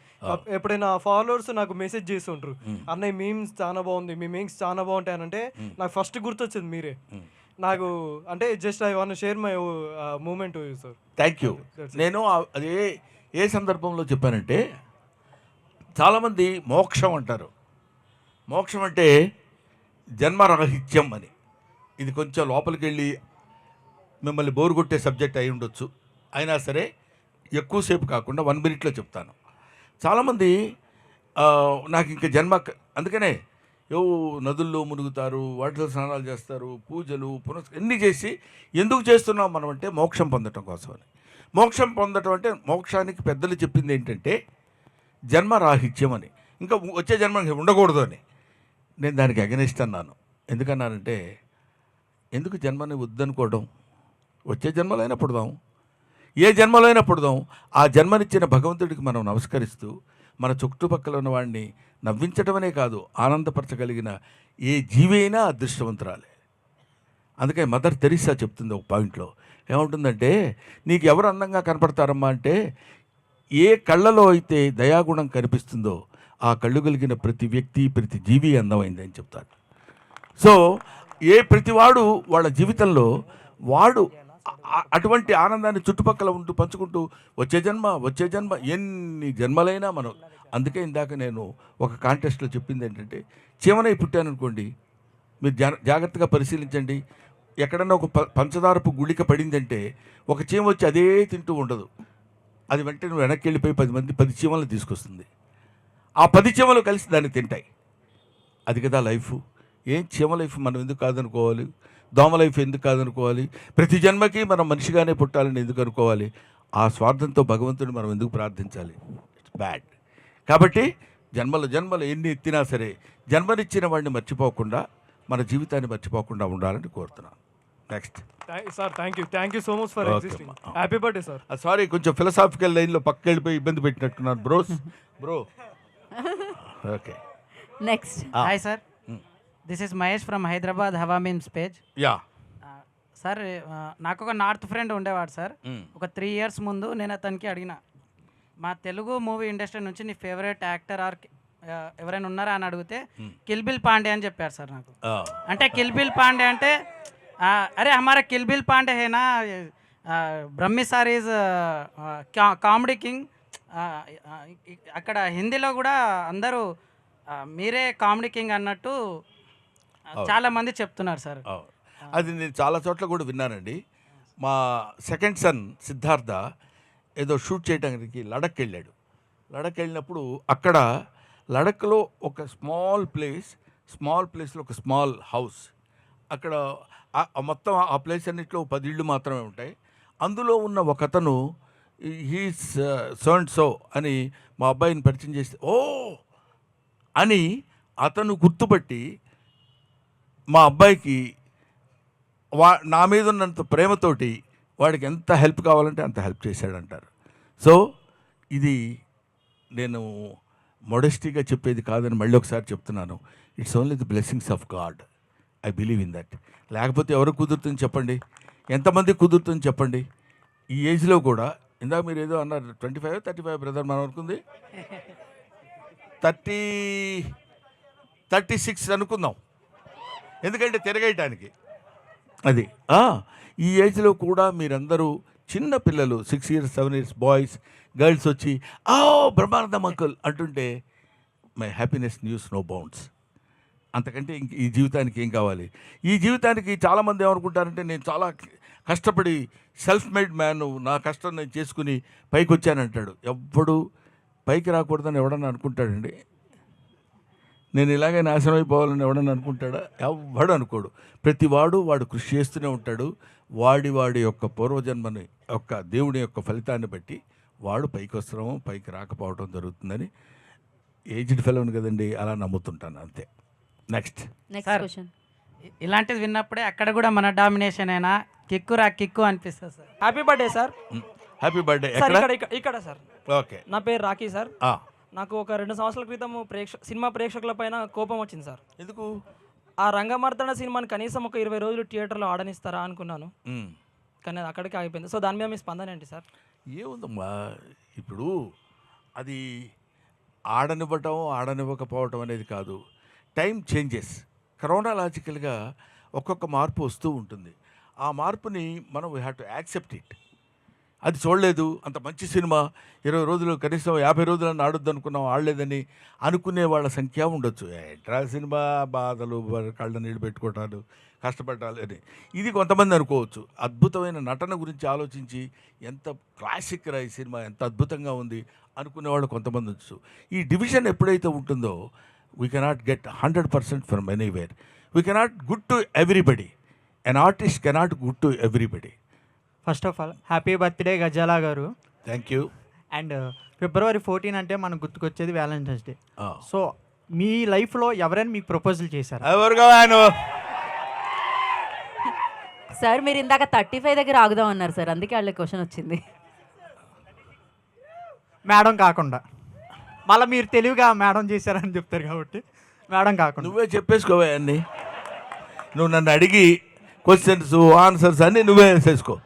ఎప్పుడైనా ఫాలోవర్స్ నాకు మెసేజ్ చేస్తుంటారు, అన్నయ్య మీమ్స్ చాలా బాగుంది, మీ మీమ్స్ చాలా బాగుంటాయి అంటే నాకు ఫస్ట్ గుర్తొచ్చింది మీరే. నాకు అంటే just I want share my moment sir. Thank you. నేను అదే ఏ సందర్భంలో చెప్పానంటే, చాలామంది మోక్షం అంటారు. మోక్షం అంటే జన్మరాహిత్యం అని. ఇది కొంచెం లోపలికి వెళ్ళి మిమ్మల్ని బోరు కొట్టే సబ్జెక్ట్ అయి ఉండొచ్చు. అయినా సరే ఎక్కువసేపు కాకుండా 1 మినిట్లో చెప్తాను. చాలామంది నాకు ఇంకా జన్మ, అందుకనే నదుల్లో మునుగుతారు, వాటిలో స్నానాలు చేస్తారు, పూజలు ఎన్ని చేసి ఎందుకు చేస్తున్నాం మనం అంటే మోక్షం పొందటం కోసమని. మోక్షం పొందటం అంటే మోక్షానికి పెద్దలు చెప్పింది ఏంటంటే జన్మరాహిత్యం అని, ఇంకా వచ్చే జన్మ ఉండకూడదు అని. నేను దానికి అగెనిస్ట్ అన్నాను. ఎందుకన్నానంటే, ఎందుకు జన్మని వద్దనుకోవడం? వచ్చే జన్మలో అయినా పుడదాం, ఏ జన్మలో అయినా పుడదాం. ఆ జన్మనిచ్చిన భగవంతుడికి మనం నమస్కరిస్తూ మన చుట్టుపక్కల ఉన్న వాడిని నవ్వించటమనే కాదు, ఆనందపరచగలిగిన ఏ జీవి అయినా అదృష్టవంతురాలే. అందుకే మదర్ తెరీసా చెప్తుంది ఒక పాయింట్లో, ఏముంటుందంటే, నీకు ఎవరు అందంగా కనపడతారమ్మా అంటే, ఏ కళ్ళలో అయితే దయాగుణం కనిపిస్తుందో ఆ కళ్ళు కలిగిన ప్రతి వ్యక్తి, ప్రతి జీవి అందమైంది అని చెప్తారు. సో ప్రతివాడు వాళ్ళ జీవితంలో వాడు అటువంటి ఆనందాన్ని చుట్టుపక్కల ఉంటూ పంచుకుంటూ వచ్చే జన్మ ఎన్ని జన్మలైనా మనం. అందుకే ఇందాక నేను ఒక కాంటెస్ట్లో చెప్పింది ఏంటంటే, చీమనై పుట్టాననుకోండి, మీరు జాగ్రత్తగా పరిశీలించండి. ఎక్కడన్నా ఒక పంచదారపు గుళిక పడిందంటే ఒక చీమ వచ్చి అదే తింటూ ఉండదు. అది వెంటనే వెనక్కి వెళ్ళిపోయి 10 చీమలను తీసుకొస్తుంది. ఆ 10 చీమలు కలిసి దాన్ని తింటాయి. అది కదా లైఫ్. ఏం చీమ లైఫ్ మనం ఎందుకు కాదనుకోవాలి? దోమ లైఫ్ ఎందుకు కాదనుకోవాలి? ప్రతి జన్మకి మనం మనిషిగానే పుట్టాలని ఎందుకు అనుకోవాలి? ఆ స్వార్థంతో భగవంతుడిని మనం ఎందుకు ప్రార్థించాలి? It's bad. కాబట్టి జన్మలు ఎన్ని ఎత్తినా సరే జన్మనిచ్చిన వాడిని మర్చిపోకుండా, మన జీవితాన్ని మర్చిపోకుండా ఉండాలని కోరుతున్నాను. Next sir, thank you so much for existing. Happy birthday sir. Sorry, కొంచెం ఫిలసాఫికల్ లైన్లో పక్క వెళ్ళిపోయి ఇబ్బంది పెట్టినట్టున్నాను bro. Okay, next. Hi sir, this is Mahesh from Hyderabad Hawa memes page. Yeah sir, నాకు ఒక నార్త్ ఫ్రెండ్ ఉండేవాడు సార్. ఒక 3 years ముందు నేను అతనికి అడిగిన, మా తెలుగు మూవీ ఇండస్ట్రీ నుంచి నీ ఫేవరెట్ యాక్టర్ ఆర్ ఎవరైనా ఉన్నారా అని అడిగితే కిల్ బిల్ పాండే అని చెప్పారు సార్ నాకు. అంటే కిల్ బిల్ పాండే అంటే, అరే హమారా కిల్ బిల్ పాండే హేనా, Brahmi sir is comedy king. అక్కడ హిందీలో కూడా అందరూ మీరే కామెడీ కింగ్ అన్నట్టు చాలామంది చెప్తున్నారు సార్. అది నేను చాలా చోట్ల కూడా విన్నానండి. మా సెకండ్ సన్ సిద్ధార్థ ఏదో షూట్ చేయడానికి లడక్ వెళ్ళాడు. లడక్ వెళ్ళినప్పుడు అక్కడ లడక్లో ఒక స్మాల్ ప్లేస్లో ఒక స్మాల్ హౌస్, అక్కడ మొత్తం ఆ ప్లేస్ అన్నింటిలో 10 ఇళ్ళు మాత్రమే ఉంటాయి. అందులో ఉన్న ఒక అతను హీస్ సో అని మా అబ్బాయిని పరిచయం చేస్తే, ఓ అని అతను గుర్తుపట్టి మా అబ్బాయికి నా మీద ఉన్నంత ప్రేమతోటి వాడికి ఎంత హెల్ప్ కావాలంటే అంత హెల్ప్ చేశాడంటారు. సో ఇది నేను మోడెస్టీగా చెప్పేది కాదని మళ్ళీ ఒకసారి చెప్తున్నాను. It's only the blessings of God. I believe in that. లేకపోతే ఎవరు కుదురుతుంది చెప్పండి? ఎంతమంది కుదురుతుంది చెప్పండి? ఈ ఏజ్లో కూడా. ఇందాక మీరు ఏదో అన్నారు 25, 35 బ్రదర్, మనం అనుకుంది 36 అనుకుందాం, ఎందుకంటే తిరగేయటానికి. అది ఈ ఏజ్లో కూడా మీరందరూ చిన్న పిల్లలు 6 years 7 years బాయ్స్ గర్ల్స్ వచ్చి బ్రహ్మానందం అంకుల్ అంటుంటే my happiness knows no bounds. అంతకంటే ఇంక ఈ జీవితానికి ఏం కావాలి? ఈ జీవితానికి చాలామంది ఏమనుకుంటారంటే, నేను చాలా కష్టపడి సెల్ఫ్ మేడ్ మ్యాన్, నా కష్టం నేను చేసుకుని పైకి వచ్చానంటాడు. ఎవ్వడు పైకి రాకూడదని ఎవడన్నా అనుకుంటాడండి? నేను ఇలాగే నాశనం అయిపోవాలని ఎవడన్నా అనుకుంటాడా? ఎవ్వడు అనుకోడు. ప్రతివాడు వాడు కృషి చేస్తూనే ఉంటాడు. వాడి యొక్క పూర్వజన్మని యొక్క దేవుడి యొక్క ఫలితాన్ని బట్టి వాడు పైకి వస్తున్నాము, పైకి రాకపోవడం జరుగుతుందని ఏజ్డ్ ఫెలోని కదండి, అలా నమ్ముతుంటాను అంతే. Next question. ఇలాంటిది విన్నప్పుడే అక్కడ కూడా మన డామినేషన్ అయినా కిక్కు అనిపిస్తుంది sir. Happy birthday sir. Happy birthday. Sir ఇక్కడ సార్. ఓకే. నా పేరు రాకీ సార్. నాకు ఒక 2 సంవత్సరాల క్రితం సినిమా ప్రేక్షకుల పైన కోపం వచ్చింది సార్. ఎందుకు? ఆ రంగమార్తాండ సినిమాని కనీసం ఒక 20 రోజులు థియేటర్లో ఆడనిస్తారా అనుకున్నాను, కానీ అది అక్కడికి ఆగిపోయింది. సో దాని మీద మీ స్పందన ఏంటి సార్? ఏముందమ్మా, ఇప్పుడు అది ఆడనివ్వకపోవటం అనేది కాదు, టైం చేంజెస్. క్రోనాలాజికల్గా ఒక్కొక్క మార్పు వస్తూ ఉంటుంది. ఆ మార్పుని మనం we have to accept it. అది చూడలేదు, అంత మంచి సినిమా 20 రోజులు కనీసం 50 రోజులను ఆడొద్దు అనుకున్నాం, ఆడలేదని అనుకునే వాళ్ళ సంఖ్య ఉండొచ్చు. ఎంట్రా సినిమా బాధలు, కళ్ళ నీళ్ళు పెట్టుకోవటాలు, కష్టపడాలి అని ఇది కొంతమంది అనుకోవచ్చు. అద్భుతమైన నటన గురించి ఆలోచించి ఎంత క్లాసిక్ రా ఈ సినిమా, ఎంత అద్భుతంగా ఉంది అనుకునేవాళ్ళు కొంతమంది వచ్చు. ఈ డివిజన్ ఎప్పుడైతే ఉంటుందో we cannot get 100% from anywhere. We cannot good to everybody. An artist cannot good to everybody. First of all happy birthday Gazala garu. Thank you. And February 14 అంటే మనకు గుర్తుకొచ్చేది వ్యాలంటైన్స్ డే. సో మీ లైఫ్లో ఎవరైనా మీకు ప్రపోజల్ చేశారు? సార్ మీరు ఇందాక 35 దగ్గర ఆగుదాం అన్నారు సార్, అందుకే వాళ్ళ క్వశ్చన్ వచ్చింది. మేడం కాకుండా మళ్ళీ మీరు తెలివిగా మేడం చేశారని చెప్తారు కాబట్టి మేడం కాకుండా నువ్వే చెప్పేసుకోవా అన్నీ. నువ్వు నన్ను అడిగి క్వశ్చన్స్ ఆన్సర్స్ అన్నీ నువ్వే వేసేసుకో.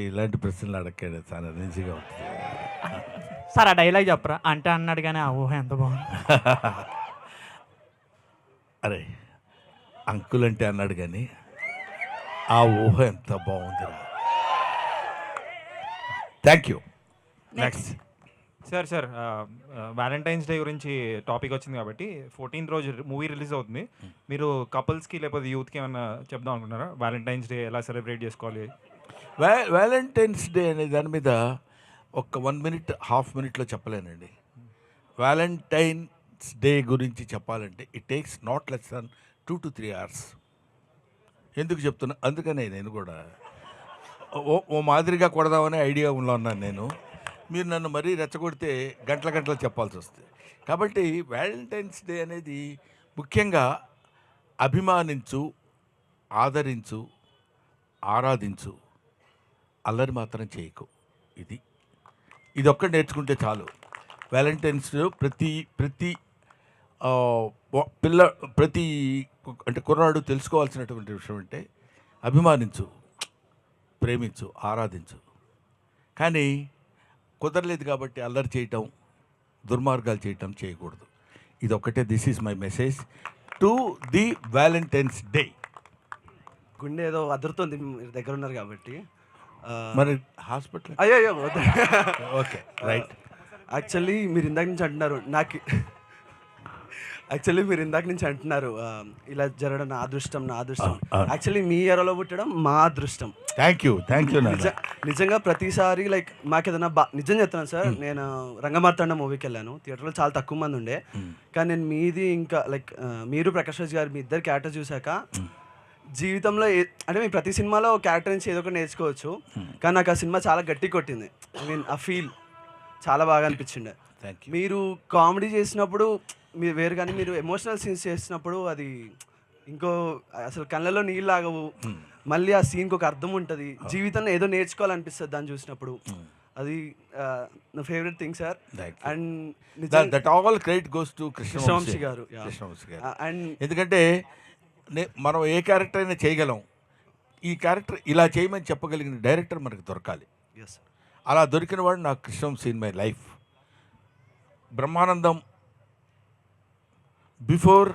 ఇలాంటి ప్రశ్నలు అడగండి, చాలా ఈజీగా ఉంటుంది. సార్ ఆ డైలాగ్ చెప్పరా అంటే అన్నాడు కానీ ఆ ఊహ ఎంత బాగుంది. అరే అంకుల్ అంటే అన్నాడు కానీ ఆ ఊహ ఎంత బాగుందిరా. Thank you. Next sir Valentine's day గురించి టాపిక్ వచ్చింది కాబట్టి 14th రోజు మూవీ రిలీజ్ అవుతుంది. మీరు కపుల్స్కి లేకపోతే యూత్కి ఏమైనా చెప్దాం అనుకుంటున్నారా? వ్యాలంటైన్స్ డే ఎలా సెలబ్రేట్ చేసుకోవాలి? వ్యాలంటైన్స్ డే అనే దాని మీద ఒక 1 minute, ½ minuteలో చెప్పలేనండి. వ్యాలంటైన్స్ డే గురించి చెప్పాలంటే it takes not less than 2 to 3 hours. ఎందుకు చెప్తున్నా, అందుకనే నేను కూడా ఓ మాదిరిగా కొడదామనే ఐడియా ఉన్నాను నేను. మీరు నన్ను మరీ రెచ్చగొడితే గంటలు చెప్పాల్సి వస్తుంది. కాబట్టి వ్యాలంటైన్స్ డే అనేది ముఖ్యంగా అభిమానించు, ఆదరించు, ఆరాధించు, అల్లరి మాత్రం చేయకు. ఇది ఒక్కటి నేర్చుకుంటే చాలు. వ్యాలంటైన్స్ డే ప్రతి అంటే కుర్రాడు తెలుసుకోవాల్సినటువంటి విషయం అంటే అభిమానించు, ప్రేమించు, ఆరాధించు. కానీ కుదరలేదు కాబట్టి అల్లరి చేయటం, దుర్మార్గాలు చేయటం చేయకూడదు. ఇది ఒక్కటే. This is my message to the Valentine's day. గుండె ఏదో అదురుతుంది, మీరు దగ్గర ఉన్నారు కాబట్టి. మరి హాస్పిటల్ అయ్యో ఓకే రైట్. యాక్చువల్లీ మీరు ఇందాక నుంచి అంటున్నారు ఇలా జరగడం నా అదృష్టం. యాక్చువల్లీ మీ ఎరలో పుట్టడం మా అదృష్టం. Thank you. నిజంగా ప్రతిసారి లైక్ మాకు ఏదైనా నిజం చెప్తున్నాను సార్. నేను రంగమార్తాండ మూవీకి వెళ్ళాను, థియేటర్లో చాలా తక్కువ మంది ఉండే, కానీ నేను మీది ఇంకా లైక్ మీరు ప్రకాష్ రాజ్ గారు మీ ఇద్దరు క్యారెక్టర్ చూశాక జీవితంలో అంటే మీ ప్రతి సినిమాలో క్యారెక్టర్ నుంచి ఏదో ఒకటి నేర్చుకోవచ్చు, కానీ నాకు ఆ సినిమా చాలా గట్టి కొట్టింది. ఐ మీన్ ఆ ఫీల్ చాలా బాగా అనిపించిండే. మీరు కామెడీ చేసినప్పుడు మీరు వేరు, కానీ మీరు ఎమోషనల్ సీన్స్ చేసినప్పుడు అది ఇంకో అసలు కళ్ళలో నీళ్ళు ఆగవు. మళ్ళీ ఆ సీన్కి ఒక అర్థం ఉంటుంది, జీవితంలో ఏదో నేర్చుకోవాలనిపిస్తుంది దాన్ని చూసినప్పుడు. అది నా favourite thing sir. And that all credit goes to Krishna Vamsi గారు. అండ్ ఎందుకంటే మనం ఏ క్యారెక్టర్ అయినా చేయగలం, ఈ క్యారెక్టర్ ఇలా చేయమని చెప్పగలిగిన డైరెక్టర్ మనకు దొరకాలి. అలా దొరికిన వాడు నాకు Krishna Vamsi in my life. Brahmanandam before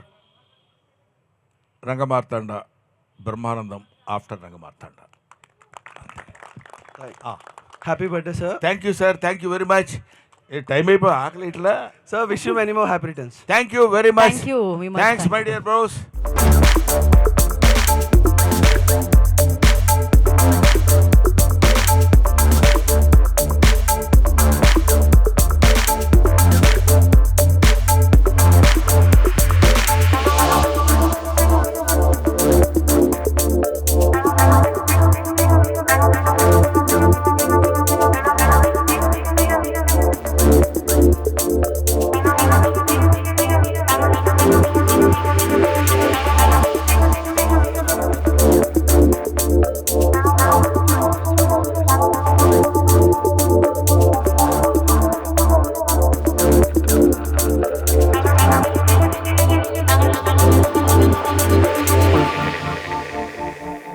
Rangamarthanda, Brahmanandam after Rangamarthanda. Happy birthday sir. Thank you sir, thank you very much. Time అయిపోయి ఆకలి ఇట్లా sir. Wish you many more happy returns. Thank you very much. Thanks my dear bros.